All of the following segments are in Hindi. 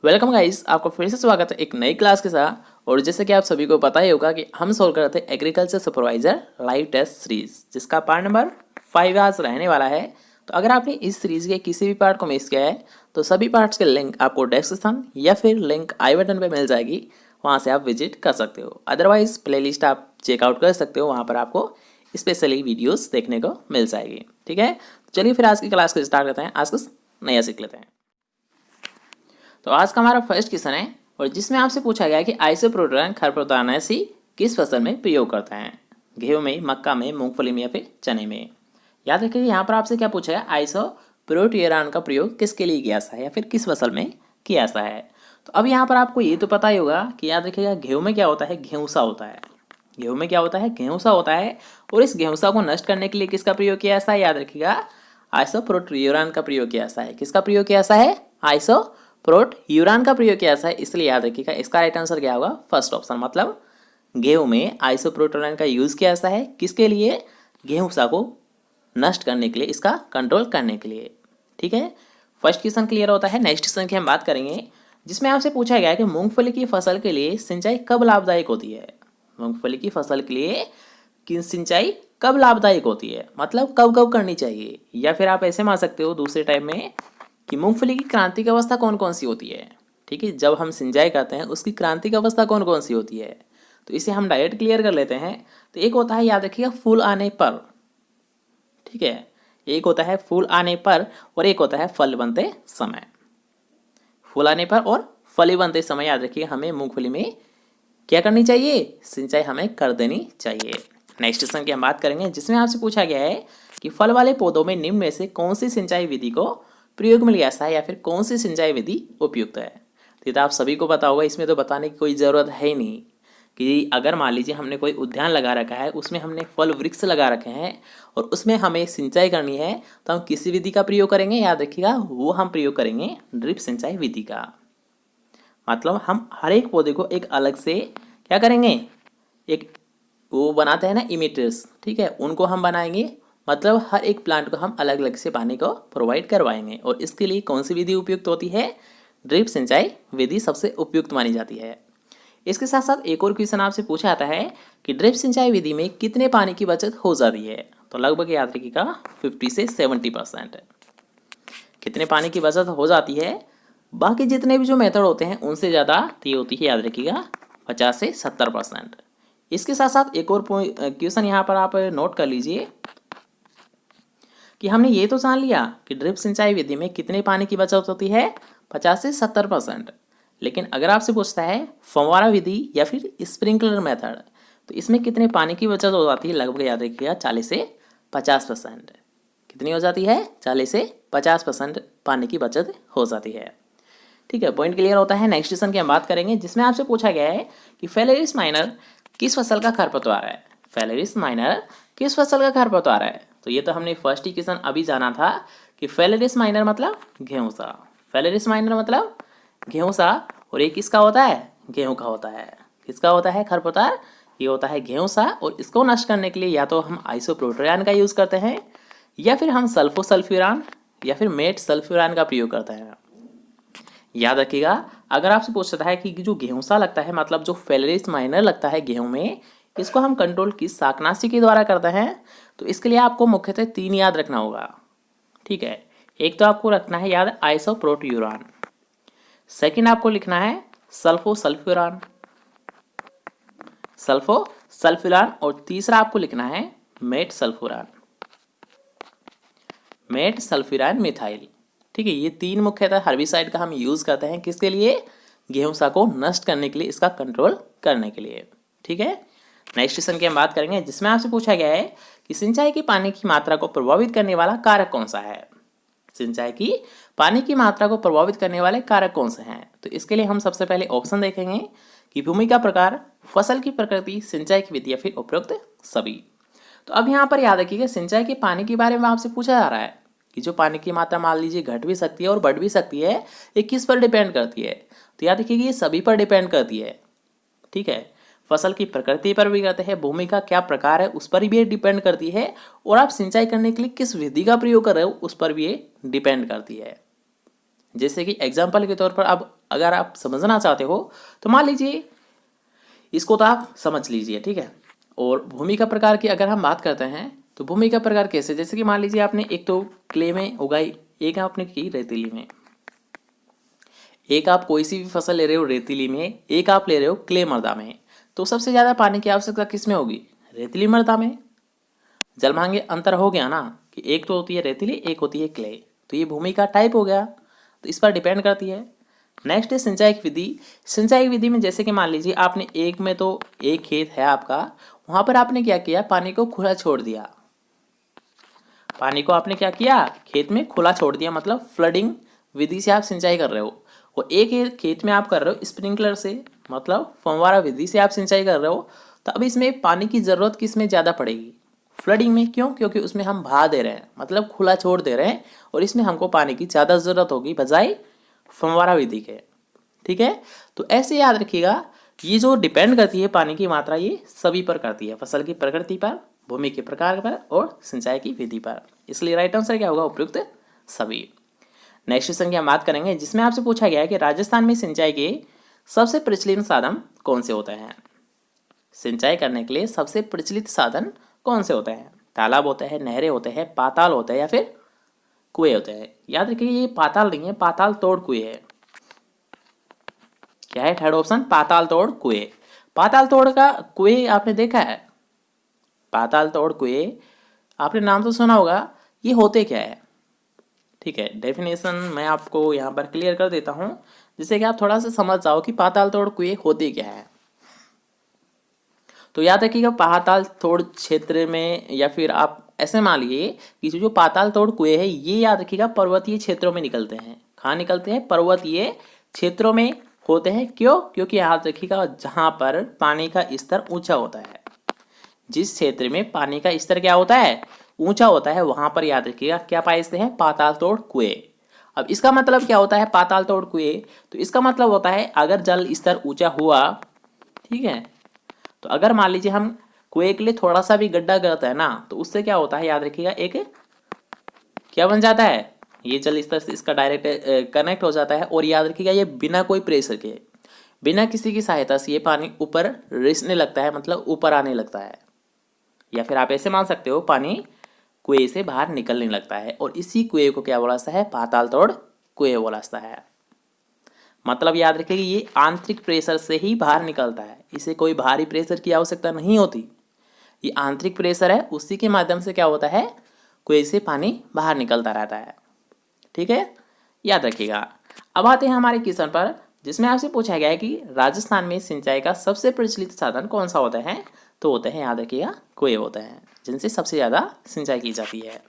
वेलकम गाइस, आपका फिर से स्वागत है एक नई क्लास के साथ। और जैसे कि आप सभी को पता ही होगा कि हम सोल्व कर रहे थे agriculture supervisor live test series, जिसका पार्ट नंबर 5 आज रहने वाला है। तो अगर आपने इस सीरीज के किसी भी पार्ट को मिस किया है तो सभी पार्ट्स के लिंक आपको डिस्क्रिप्शन या फिर लिंक आई बटन पर मिल जाएगी, वहाँ से आप विजिट कर सकते हो। अदरवाइज प्लेलिस्ट आप चेकआउट कर सकते हो, वहाँ पर आपको स्पेशली वीडियोस देखने को मिल जाएगी। ठीक है, चलिए फिर आज की क्लास को स्टार्ट करते हैं। आज कुछ नया सीख लेते हैं। तो आज का हमारा फर्स्ट क्वेश्चन है और जिसमें आपसे पूछा गया है कि आइसोप्रोटोन खरपतवारनाशी किस फसल में प्रयोग करते हैं? गेहूं में, मक्का में, मूंगफली में या फिर चने में? याद रखिए यहाँ पर आपसे क्या पूछा है, आइसोप्रोटोन का प्रयोग किसके लिए किया जाता है या फिर किस फसल में किया जाता है। तो अब यहाँ पर आपको ये तो पता ही होगा कि याद रखिएगा गेहूं में क्या होता है, गेहूंसा होता है। गेहूं में क्या होता है, गेहूंसा होता है। और इस गेहूंसा को नष्ट करने के लिए किसका प्रयोग किया जाता है? याद रखिएगा आइसोप्रोटोन का प्रयोग किया जाता है। किसका प्रयोग किया जाता है? आइसोप्रोटोन का प्रयोग किया जाता है। इसलिए याद रखिएगा इसका राइट आंसर क्या होगा? फर्स्ट ऑप्शन, मतलब गेहूं में आइसोप्रोटोन का यूज किया जाता है। किसके लिए? गेहूंसा को नष्ट करने के लिए, इसका कंट्रोल करने के लिए। ठीक है, फर्स्ट क्वेश्चन क्लियर होता है। नेक्स्ट क्वेश्चन की हम बात करेंगे जिसमें आपसे पूछा गया है कि मूंगफली की फसल के लिए सिंचाई कब लाभदायक होती है? मूंगफली की फसल के लिए कि सिंचाई कब लाभदायक होती है, मतलब कब कब करनी चाहिए। या फिर आप ऐसे मान सकते हो दूसरे टाइम में कि मूंगफली की क्रांतिक अवस्था कौन कौन सी होती है। ठीक है, जब हम सिंचाई करते हैं उसकी क्रांतिक अवस्था कौन कौन सी होती है, तो इसे हम डायरेक्ट क्लियर कर लेते हैं। तो एक होता है, याद रखिएगा, फूल आने पर। ठीक है, एक होता है फूल आने पर और एक होता है फल बनते समय। फूल आने पर और फली बनते समय याद रखिए हमें मूंगफली में क्या करनी चाहिए? सिंचाई हमें कर देनी चाहिए। नेक्स्ट क्वेश्चन की हम बात करेंगे जिसमें आपसे पूछा गया है कि फल वाले पौधों में निम्न में से कौन सी सिंचाई विधि को प्रयोग में लिया जाता है या फिर कौन सी सिंचाई विधि उपयुक्त है। तो आप सभी को पता होगा, इसमें तो बताने की कोई ज़रूरत है ही नहीं कि अगर मान लीजिए हमने कोई उद्यान लगा रखा है, उसमें हमने फल वृक्ष लगा रखे हैं और उसमें हमें सिंचाई करनी है, तो हम किसी विधि का प्रयोग करेंगे? याद रखिएगा वो हम प्रयोग करेंगे ड्रिप सिंचाई विधि का। मतलब हम हर एक पौधे को एक अलग से क्या करेंगे, एक वो बनाते हैं ना इमिटर्स, ठीक है, उनको हम बनाएंगे। मतलब हर एक प्लांट को हम अलग अलग से पानी को प्रोवाइड करवाएंगे। और इसके लिए कौन सी विधि उपयुक्त होती है? ड्रिप सिंचाई विधि सबसे उपयुक्त मानी जाती है। इसके साथ साथ एक और क्वेश्चन आपसे पूछा जाता है कि ड्रिप सिंचाई विधि में कितने पानी की बचत हो जाती है? तो लगभग याद रखिएगा 50 से 70%। कितने पानी की बचत हो जाती है? बाकी जितने भी जो मेथड होते हैं उनसे ज़्यादा ये होती है, याद रखिएगा 50 से 70%। इसके साथ साथ एक और क्वेश्चन यहाँ पर आप नोट कर लीजिए कि हमने ये तो जान लिया कि ड्रिप सिंचाई विधि में कितने पानी की बचत होती है, 50 से 70%। लेकिन अगर आपसे पूछता है फव्वारा विधि या फिर स्प्रिंकलर मेथड, तो इसमें कितने पानी की बचत हो जाती है? लगभग याद रखिएगा 40 से 50%। कितनी हो जाती है? 40 से 50% पानी की बचत हो जाती है। ठीक है, पॉइंट क्लियर होता है। नेक्स्ट क्वेश्चन की हम बात करेंगे जिसमें आपसे पूछा गया है कि फेलेरिस माइनर किस फसल का खरपतवार है? फेलेरिस माइनर किस फसल का खरपतवार है? तो ये तो हमने फर्स्ट ही क्वेश्चन अभी जाना था कि फेलेरिस माइनर मतलब गेहूंसा। फेलेरिस माइनर मतलब गेहूंसा। और ये किसका होता है? गेहूं का होता है। किसका होता है खरपतवार? ये होता है गेहूंसा। और इसको नष्ट करने के लिए या तो हम आइसोप्रोटोन का यूज करते हैं या फिर हम सल्फोसल्फ्यूरान या फिर मेट सल्फ्यूरान का प्रयोग करते हैं। याद रखिएगा अगर आपसे पूछता है कि जो गेहूंसा लगता है, मतलब जो फेलेरिस माइनर लगता है गेहूं में, इसको हम कंट्रोल किस शाकनाशी के द्वारा करते हैं? तो इसके लिए आपको मुख्यतः 3 याद रखना होगा। ठीक है, एक तो आपको रखना है याद आइसोप्रोटोन, सेकंड आपको लिखना है सल्फोसल्फ्यूरान, सल्फोसल्फ्यूरान, और तीसरा आपको लिखना है मेट सल्फ्यूरान, मेट सल्फ्यूरान मिथाइल। ठीक है, ये 3 मुख्यतः हर्बिसाइड का हम यूज करते हैं किसके लिए? गेहूंसा को नष्ट करने के लिए, इसका कंट्रोल करने के लिए। ठीक है, नेक्स्ट क्वेश्चन की हम बात करेंगे जिसमें आपसे पूछा गया है कि सिंचाई की पानी की मात्रा को प्रभावित करने वाला कारक कौन सा है? सिंचाई की पानी की मात्रा को प्रभावित करने वाले कारक कौन से हैं? तो इसके लिए हम सबसे पहले ऑप्शन देखेंगे कि भूमि का प्रकार, फसल की प्रकृति, सिंचाई की विधि या फिर उपरोक्त सभी। तो अब यहाँ पर याद रखिएगा सिंचाई के पानी के बारे में आपसे पूछा जा रहा है कि जो पानी की मात्रा मान लीजिए घट भी सकती है और बढ़ भी सकती है, ये किस पर डिपेंड करती है? तो याद रखिएगा ये सभी पर डिपेंड करती है। ठीक है, फसल की प्रकृति पर भी करते हैं, भूमि का क्या प्रकार है उस पर भी डिपेंड करती है, और आप सिंचाई करने के लिए किस विधि का प्रयोग कर रहे हो उस पर भी ये डिपेंड करती है। जैसे कि एग्जाम्पल के तौर पर अब अगर आप समझना चाहते हो तो मान लीजिए इसको तो आप समझ लीजिए, ठीक है। और भूमि का प्रकार की अगर हम बात करते हैं तो भूमि का प्रकार कैसे, जैसे कि मान लीजिए आपने एक तो क्ले में उगाई, एक आपने की रेतीली में, एक आप कोई सी भी फसल ले रहे हो रेतीली में, एक आप ले रहे हो क्ले मृदा में, तो सबसे ज़्यादा पानी की आवश्यकता किस में होगी? रेतीली मृदा में। जलमांग अंतर हो गया ना कि एक तो होती है रेतीली, एक होती है क्ले, तो ये भूमि का टाइप हो गया, तो इस पर डिपेंड करती है। नेक्स्ट है सिंचाई की विधि। सिंचाई की विधि में जैसे कि मान लीजिए आपने एक में तो एक खेत है आपका, वहां पर आपने क्या किया, पानी को खुला छोड़ दिया। पानी को आपने क्या किया, खेत में खुला छोड़ दिया, मतलब फ्लडिंग विधि से आप सिंचाई कर रहे हो। और एक खेत में आप कर रहे हो स्प्रिंकलर से, मतलब फव्वारा विधि से आप सिंचाई कर रहे हो, तो अब इसमें पानी की जरूरत किस में ज़्यादा पड़ेगी? फ्लडिंग में। क्यों? क्योंकि उसमें हम बहा दे रहे हैं, मतलब खुला छोड़ दे रहे हैं, और इसमें हमको पानी की ज़्यादा ज़रूरत होगी बजाय फव्वारा विधि के, ठीक है। तो ऐसे याद रखिएगा, ये जो डिपेंड करती है पानी की मात्रा, ये सभी पर करती है, फसल की प्रकृति पर, भूमि के प्रकार पर और सिंचाई की विधि पर। इसलिए राइट आंसर क्या होगा? उपयुक्त सभी। नेक्स्ट क्वेश्चन की हम बात करेंगे, जिसमें आपसे पूछा गया है कि राजस्थान में सिंचाई के सबसे प्रचलित साधन कौन से होते हैं? सिंचाई करने के लिए सबसे प्रचलित साधन कौन से होते हैं? तालाब होते हैं, नहरें होते हैं, पाताल होते हैं या फिर कुएं होते हैं? याद रखिए ये पाताल नहीं है, पाताल तोड़ कुएं है। क्या है थर्ड ऑप्शन? पाताल तोड़ कुएं। पाताल तोड़ का कुएं आपने देखा है? पाताल तोड़ कुएं आपने नाम तो सुना होगा, ये होते क्या है? ठीक है, डेफिनेशन मैं आपको यहाँ पर क्लियर कर देता हूँ, जिससे कि आप थोड़ा सा समझ जाओ कि पाताल तोड़ कुएं होते क्या है। तो याद रखिएगा, पाताल तोड़ क्षेत्र में, या फिर आप ऐसे मान लीजिए कि जो पाताल तोड़ कुएं है, ये याद रखिएगा पर्वतीय क्षेत्रों में निकलते हैं। कहाँ निकलते हैं? पर्वतीय क्षेत्रों में होते हैं। क्यों? क्योंकि याद रखिएगा जहाँ पर पानी का स्तर ऊंचा होता है, जिस क्षेत्र में पानी का स्तर क्या होता है? ऊंचा होता है, वहां पर याद रखिएगा क्या पाए जाते हैं? पाताल तोड़ कुएं। अब इसका मतलब क्या होता है पाताल तोड़ कुएं? तो इसका मतलब होता है अगर जल स्तर ऊंचा हुआ, ठीक है, तो अगर मान लीजिए हम कुएं के लिए थोड़ा सा भी गड्ढा करते हैं ना, तो उससे क्या होता है याद रखिएगा, एक क्या बन जाता है, ये जल स्तर से इसका डायरेक्ट कनेक्ट हो जाता है। और याद रखिएगा ये बिना कोई प्रेशर के, बिना किसी की सहायता से ये पानी ऊपर रिसने लगता है, मतलब ऊपर आने लगता है। या फिर आप ऐसे मान सकते हो पानी कुएं से बाहर निकलने लगता है, और इसी कुएं को क्या बोला जाता है? पाताल तोड़ कुएं बोला जाता है। मतलब याद रखिए कि ये आंतरिक प्रेशर से ही बाहर निकलता है, इसे कोई बाहरी प्रेशर की आवश्यकता नहीं होती। ये आंतरिक प्रेशर है, उसी के माध्यम से क्या होता है? कुएं से पानी बाहर निकलता रहता है, ठीक है, याद रखिएगा। अब आते हैं हमारे क्वेश्चन पर, जिसमें आपसे पूछा गया है कि राजस्थान में सिंचाई का सबसे प्रचलित साधन कौन सा होता है? तो होते हैं, याद रखिएगा, कुएं होते हैं, जिनसे सबसे ज़्यादा सिंचाई की जाती है।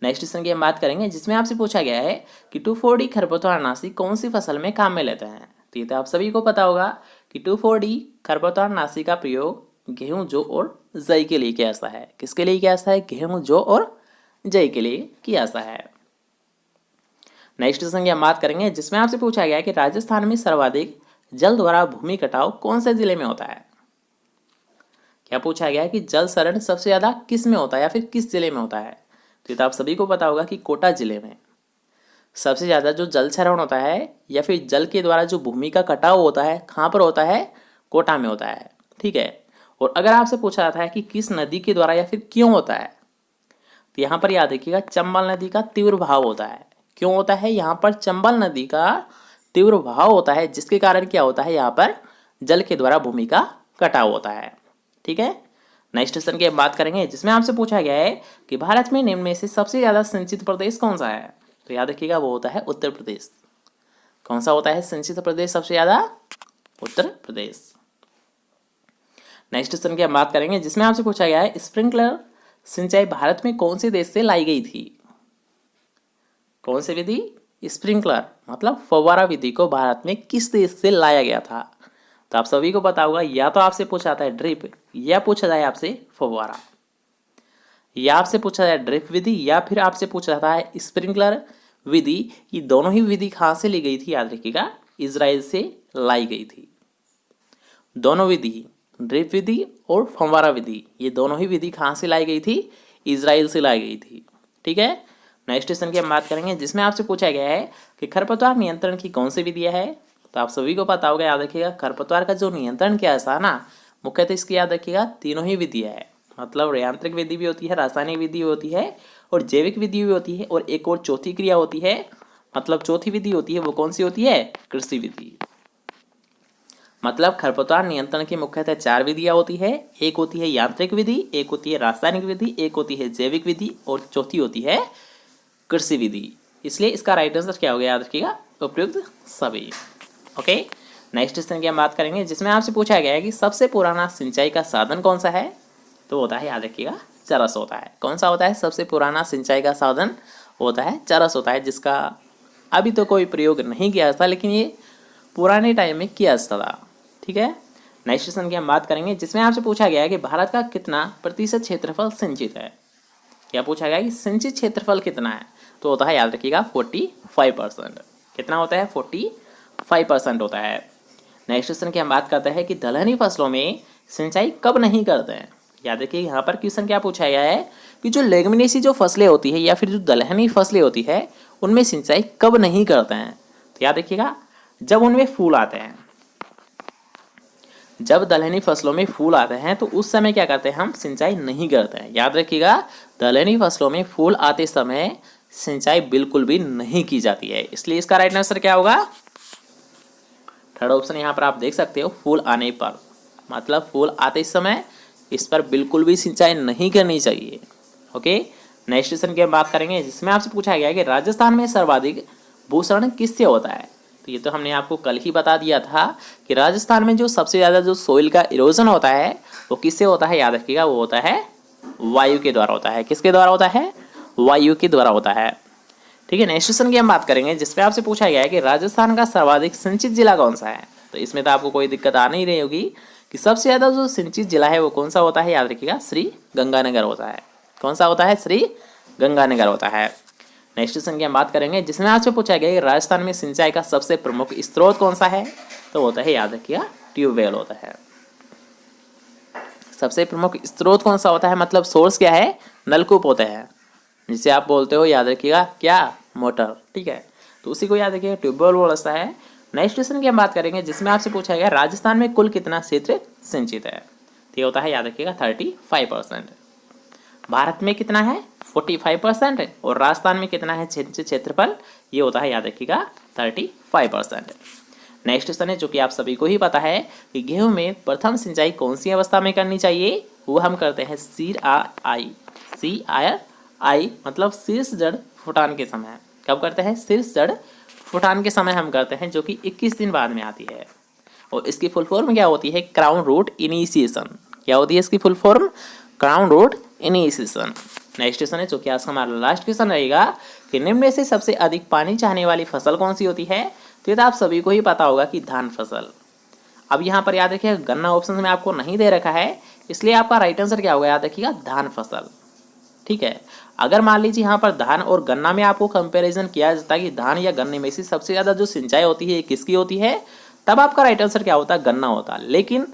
नेक्स्ट क्वेश्चन की हम बात करेंगे, जिसमें आपसे पूछा गया है कि 2,4-D खरपतवारनाशी कौन सी फसल में काम में लेते हैं? तो ये तो आप सभी को पता होगा कि 2,4-D खरपतवारनाशी का प्रयोग गेहूं, जौ और जई के लिए किया जाता है। किसके लिए किया जाता है? गेहूं, जौ और जई के लिए किया जाता है। नेक्स्ट क्वेश्चन की हम बात करेंगे, जिसमें आपसे पूछा गया है कि राजस्थान में सर्वाधिक जल द्वारा भूमि कटाव कौन से जिले में होता है? क्या पूछा गया है कि जल शरण सबसे ज्यादा किस में होता है या फिर किस जिले में होता है? तो ये तो आप सभी को पता होगा कि कोटा जिले में सबसे ज्यादा जो जल क्षरण होता है, या फिर जल के द्वारा जो भूमि का कटाव होता है, कहाँ पर होता है? कोटा में होता है, ठीक है। और अगर आपसे पूछा जाता है कि किस नदी के द्वारा या फिर क्यों होता है, तो यहाँ पर याद रखिएगा चंबल नदी का तीव्र बहाव होता है। क्यों होता है? यहाँ पर चंबल नदी का तीव्र बहाव होता है, जिसके कारण क्या होता है? यहाँ पर जल के द्वारा भूमि का कटाव होता है, ठीक है। नेक्स्ट क्वेश्चन की बात करेंगे, जिसमें आपसे पूछा गया है कि भारत में निम्न में से सबसे ज्यादा सिंचित प्रदेश कौन सा है? तो याद रखिएगा वो होता है उत्तर प्रदेश। कौन सा होता है सिंचित प्रदेश सबसे ज्यादा? उत्तर प्रदेश। नेक्स्ट क्वेश्चन की हम बात करेंगे, जिसमें आपसे पूछा गया है स्प्रिंकलर सिंचाई भारत में कौन से देश से लाई गई थी? कौन सी विधि? स्प्रिंकलर मतलब फव्वारा विधि को भारत में किस देश से लाया गया था? तो आप सभी को पता होगा, या तो आपसे पूछा जाता है ड्रिप, या पूछा जाए आपसे फव्वारा, या आपसे पूछा जाए ड्रिप विधि, या फिर आपसे पूछा जाता है स्प्रिंकलर विधि। ये दोनों ही विधि कहाँ से ली गई थी? याद रखिएगा इजराइल से लाई गई थी। दोनों विधि, ड्रिप विधि और फव्वारा विधि, ये दोनों ही विधि कहाँ से लाई गई थी? इजराइल से लाई गई थी, ठीक है। नेक्स्ट क्वेश्चन की हम बात करेंगे जिसमें आपसे पूछा गया है कि खरपतवार नियंत्रण की कौन सी विधि है। तो आप सभी को पता होगा, याद रखिएगा, खरपतवार का जो नियंत्रण किया जाता है ना, मुख्यतः इसकी याद रखिएगा तीनों ही विधि है। मतलब यांत्रिक विधि भी होती है, रासायनिक विधि भी होती है और जैविक विधि भी होती है, और एक और चौथी क्रिया होती है, मतलब चौथी विधि होती है, वो कौन सी होती है? कृषि विधि। मतलब खरपतवार नियंत्रण की मुख्यतः 4 विधियां होती है। एक होती है यांत्रिक विधि, एक होती है रासायनिक विधि, एक होती है जैविक विधि और चौथी होती है कृषि विधि। इसलिए इसका राइट आंसर क्या हो गया? याद रखिएगा, उपयुक्त सभी। ओके, नेक्स्ट क्वेश्चन की हम बात करेंगे जिसमें आपसे पूछा गया है कि सबसे पुराना सिंचाई का साधन कौन सा है। तो होता है, याद रखिएगा, चरस होता है। कौन सा होता है? सबसे पुराना सिंचाई का साधन होता है चरस होता है, जिसका अभी तो कोई प्रयोग नहीं किया था, लेकिन ये पुराने टाइम में किया जाता था। ठीक है, नेक्स्ट क्वेश्चन की हम बात करेंगे जिसमें आपसे पूछा गया है कि भारत का कितना प्रतिशत क्षेत्रफल सिंचित है। क्या पूछा गया है कि सिंचित क्षेत्रफल कितना है? तो होता है, याद रखिएगा, 45%। कितना होता है? 45% होता है। नेक्स्ट क्वेश्चन की हम बात करते हैं कि दलहनी फसलों में सिंचाई कब नहीं करते हैं। याद रखिए, यहाँ पर क्वेश्चन क्या पूछा गया है कि जो लेगमिनेसी जो फसलें होती है या फिर जो दलहनी फसलें होती है उनमें सिंचाई कब नहीं करते हैं। तो याद रखिएगा, जब उनमें फूल आते हैं। जब दलहनी फसलों में फूल आते हैं तो उस समय क्या करते हैं? हम सिंचाई नहीं करते हैं। याद रखिएगा, दलहनी फसलों में फूल आते समय सिंचाई बिल्कुल भी नहीं की जाती है। इसलिए इसका राइट आंसर क्या होगा? थर्ड ऑप्शन यहाँ पर आप देख सकते हो, फूल आने पर। मतलब फूल आते समय इस पर बिल्कुल भी सिंचाई नहीं करनी चाहिए। ओके, नेक्स्ट क्वेश्चन की हम बात करेंगे जिसमें आपसे पूछा गया है कि राजस्थान में सर्वाधिक भूषण किससे होता है। तो ये तो हमने आपको कल ही बता दिया था कि राजस्थान में जो सबसे ज़्यादा जो सोइल का इरोजन होता है वो किससे होता है। याद रखिएगा, वो होता है वायु के द्वारा होता है। किसके द्वारा होता है? वायु के द्वारा होता है। ठीक है, नेक्स्ट क्वेश्चन की हम बात करेंगे जिसमें आपसे पूछा गया है कि राजस्थान का सर्वाधिक सिंचित जिला कौन सा है। तो इसमें तो आपको कोई दिक्कत आ नहीं रही होगी कि सबसे ज़्यादा जो सिंचित जिला है वो कौन सा होता है। याद रखिएगा, श्री गंगानगर होता है। कौन सा होता है? श्री गंगानगर होता है। नेक्स्ट क्वेश्चन की हम बात करेंगे जिसमें आपसे पूछा गया कि राजस्थान में सिंचाई का सबसे प्रमुख स्रोत कौन सा है। तो होता है, याद रखिएगा, ट्यूबवेल होता है। सबसे प्रमुख स्रोत कौन सा होता है? मतलब सोर्स क्या है? नलकूप होते हैं, जिसे आप बोलते हो, याद रखिएगा, क्या? मोटर। ठीक है, तो उसी को याद रखिएगा, ट्यूबवेल बोलता है। नेक्स्ट क्वेश्चन की हम बात करेंगे जिसमें आपसे पूछा गया राजस्थान में कुल कितना क्षेत्र सिंचित है। तो ये होता है, याद रखिएगा, 35%। भारत में कितना है? 45%। और राजस्थान में कितना है सिंचित क्षेत्रफल? ये होता है, याद रखिएगा, 35%। नेक्स्ट क्वेश्चन है जो कि आप सभी को ही पता है कि गेहूं में प्रथम सिंचाई कौन सी अवस्था में करनी चाहिए। वो हम करते हैं CRI, मतलब शीर्ष जड़ फुटान के समय। कब करते हैं? शीर्ष जड़ फुटान के समय हम करते हैं, जो कि 21 दिन बाद में आती है। और इसकी फुल फॉर्म क्या होती है? Crown root initiation. क्या होती है इसकी full form? Crown root initiation. Next question है जो कि आज हमारा लास्ट क्वेश्चन रहेगा कि निम्न में से सबसे अधिक पानी चाहने वाली फसल कौन सी होती है। तो ये तो आप सभी को ही पता होगा कि धान फसल। अब यहाँ पर याद रखिएगा, गन्ना ऑप्शन में आपको नहीं दे रखा है, इसलिए आपका राइट आंसर क्या होगा? याद रखिएगा, धान फसल। ठीक है, अगर मान लीजिए यहाँ पर धान और गन्ना में आपको कंपैरिजन किया जाता है कि धान या गन्ने में से सबसे ज़्यादा जो सिंचाई होती है किसकी होती है, तब आपका राइट आंसर क्या होता है? गन्ना होता। लेकिन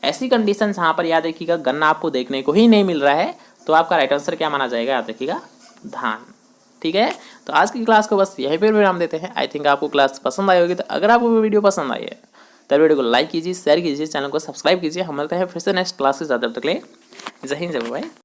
ऐसी कंडीशन यहाँ पर याद रखिएगा, गन्ना आपको देखने को ही नहीं मिल रहा है, तो आपका राइट आंसर क्या माना जाएगा? याद रखिएगा, धान। ठीक है, तो आज की क्लास को बस यहीं पर विराम देते हैं। आई थिंक आपको क्लास पसंद आई होगी। तो अगर आपको वीडियो पसंद आई है तो वीडियो को लाइक कीजिए, शेयर कीजिए, चैनल को सब्सक्राइब कीजिए। हम मिलते हैं फिर से नेक्स्ट क्लास के साथ। तब तक के लिए जय हिंद, जय भारत।